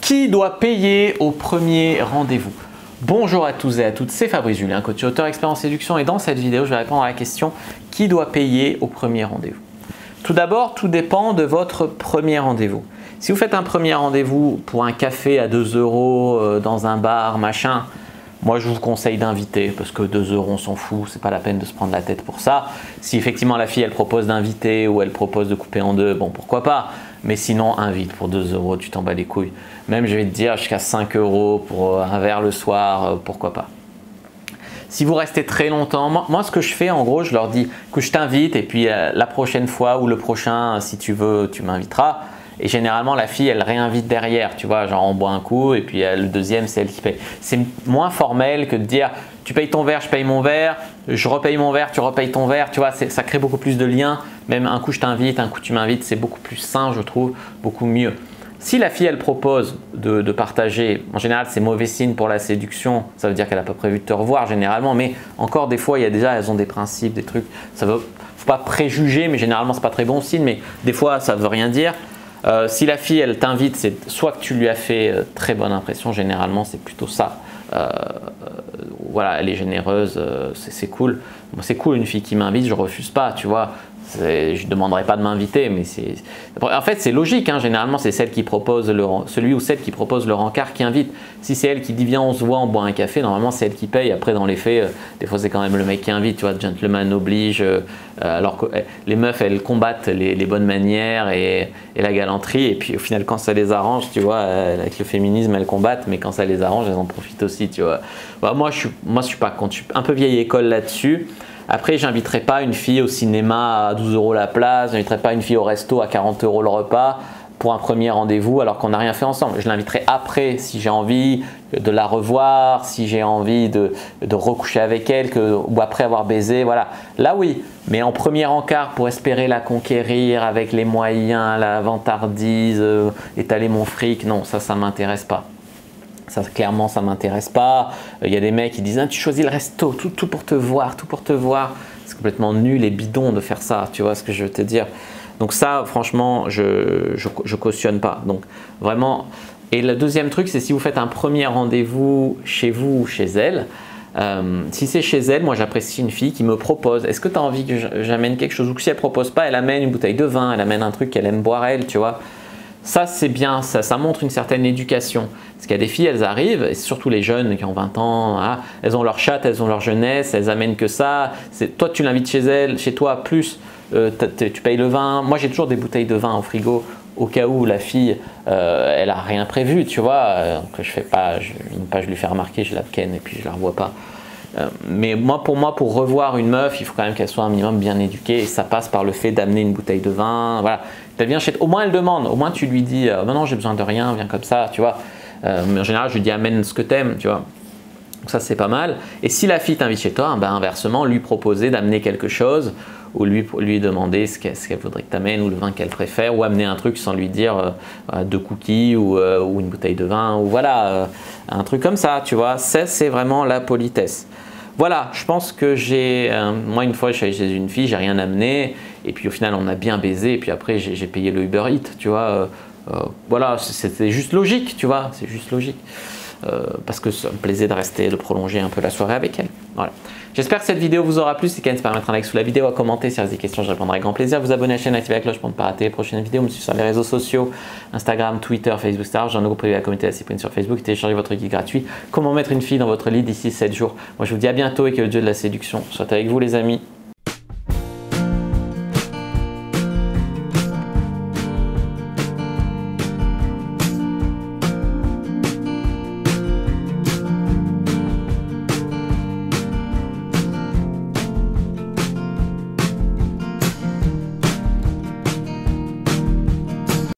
Qui doit payer au premier rendez-vous? Bonjour à tous et à toutes, c'est Fabrice Julien, coach et auteur expert en séduction, et dans cette vidéo, je vais répondre à la question qui doit payer au premier rendez-vous? Tout d'abord, tout dépend de votre premier rendez-vous. Si vous faites un premier rendez-vous pour un café à 2 € dans un bar, machin, moi je vous conseille d'inviter parce que 2 € on s'en fout, c'est pas la peine de se prendre la tête pour ça. Si effectivement la fille elle propose d'inviter ou elle propose de couper en deux, bon pourquoi pas. Mais sinon invite pour 2 €, tu t'en bats les couilles. Même je vais te dire jusqu'à 5 € pour un verre le soir, pourquoi pas. Si vous restez très longtemps, moi ce que je fais en gros, je leur dis que je t'invite et puis la prochaine fois ou le prochain, si tu veux, tu m'inviteras. Et généralement, la fille, elle réinvite derrière, tu vois, genre on boit un coup et puis le deuxième, c'est elle qui paye. C'est moins formel que de dire tu payes ton verre, je paye mon verre, je repaye mon verre, tu repayes ton verre, tu vois, ça crée beaucoup plus de liens. Même un coup je t'invite, un coup tu m'invites, c'est beaucoup plus sain, je trouve, beaucoup mieux. Si la fille, elle propose de partager, en général, c'est mauvais signe pour la séduction, ça veut dire qu'elle n'a pas prévu de te revoir généralement, mais encore des fois, elles ont des principes, des trucs, ça veut, faut pas préjuger, mais généralement, c'est pas très bon signe, mais des fois, ça veut rien dire. Si la fille elle t'invite, c'est soit que tu lui as fait très bonne impression, généralement c'est plutôt ça. Voilà, elle est généreuse, c'est cool. Bon, c'est cool une fille qui m'invite, je refuse pas, tu vois. Je ne demanderai pas de m'inviter, mais en fait c'est logique, hein, généralement c'est celle qui propose celui ou celle qui propose le rencard qui invite. Si c'est elle qui dit viens on se voit, on boit un café, normalement c'est elle qui paye. Après dans les faits, des fois c'est quand même le mec qui invite, tu vois, gentleman oblige, alors que les meufs elles combattent les bonnes manières et la galanterie, et puis au final quand ça les arrange, tu vois, avec le féminisme elles combattent, mais quand ça les arrange elles en profitent aussi, tu vois. Bah, moi je suis pas contre, je suis un peu vieille école là-dessus. Après, j'inviterai pas une fille au cinéma à 12 € la place, j'inviterai pas une fille au resto à 40 € le repas pour un premier rendez-vous alors qu'on n'a rien fait ensemble. Je l'inviterai après si j'ai envie de la revoir, si j'ai envie de recoucher avec elle ou après avoir baisé, voilà. Là oui, mais en premier encart pour espérer la conquérir avec les moyens, la vantardise, étaler mon fric, non, ça m'intéresse pas. Ça, clairement, ça ne m'intéresse pas. Il y a des mecs qui disent ah, tu choisis le resto, tout pour te voir, tout pour te voir. C'est complètement nul et bidon de faire ça, tu vois ce que je veux te dire. Donc ça, franchement, je cautionne pas. Donc vraiment. Et le deuxième truc, c'est si vous faites un premier rendez-vous chez vous ou chez elle. Si c'est chez elle, moi j'apprécie une fille qui me propose. Est-ce que tu as envie que j'amène quelque chose? Ou si elle ne propose pas, elle amène une bouteille de vin, elle amène un truc qu'elle aime boire elle, tu vois. Ça c'est bien, ça montre une certaine éducation. Parce qu'il y a des filles, elles arrivent, et surtout les jeunes qui ont 20 ans, hein, elles ont leur chatte, elles ont leur jeunesse, elles amènent que ça. Toi tu l'invites chez elle, chez toi, plus tu payes le vin. Moi j'ai toujours des bouteilles de vin au frigo au cas où la fille, elle a rien prévu, tu vois. Que je fais pas, je lui fais remarquer, je la ken et puis je la revois pas. Mais pour moi, pour revoir une meuf, il faut quand même qu'elle soit un minimum bien éduquée, et ça passe par le fait d'amener une bouteille de vin. Voilà, au moins elle demande, au moins tu lui dis non j'ai besoin de rien, viens comme ça, tu vois. Mais en général je lui dis amène ce que t'aimes, tu vois. Donc ça c'est pas mal. Et si la fille t'invite chez toi, ben inversement lui proposer d'amener quelque chose, ou lui demander ce qu'elle voudrait que tu amènes, ou le vin qu'elle préfère, ou amener un truc sans lui dire 2 cookies ou une bouteille de vin, ou voilà, un truc comme ça, tu vois. C'est vraiment la politesse. Voilà, je pense que moi une fois je suis allé chez une fille, j'ai rien amené, et puis au final on a bien baisé, et puis après j'ai payé le Uber Eats, tu vois. Voilà, c'était juste logique, tu vois, c'est juste logique. Parce que ça me plaisait de prolonger un peu la soirée avec elle. Voilà. J'espère que cette vidéo vous aura plu. Si c'est le cas, n'hésitez pas à mettre un like sous la vidéo, à commenter. Si vous avez des questions, je répondrai avec grand plaisir. Vous abonner à la chaîne, activer la cloche pour ne pas rater les prochaines vidéos. Me suivre sur les réseaux sociaux, Instagram, Twitter, Facebook, etc. J'en ai groupe privé à la communauté à Cyprien sur Facebook. Téléchargez votre guide gratuit. Comment mettre une fille dans votre lit d'ici 7 jours. Moi, je vous dis à bientôt et que le dieu de la séduction soit avec vous, les amis.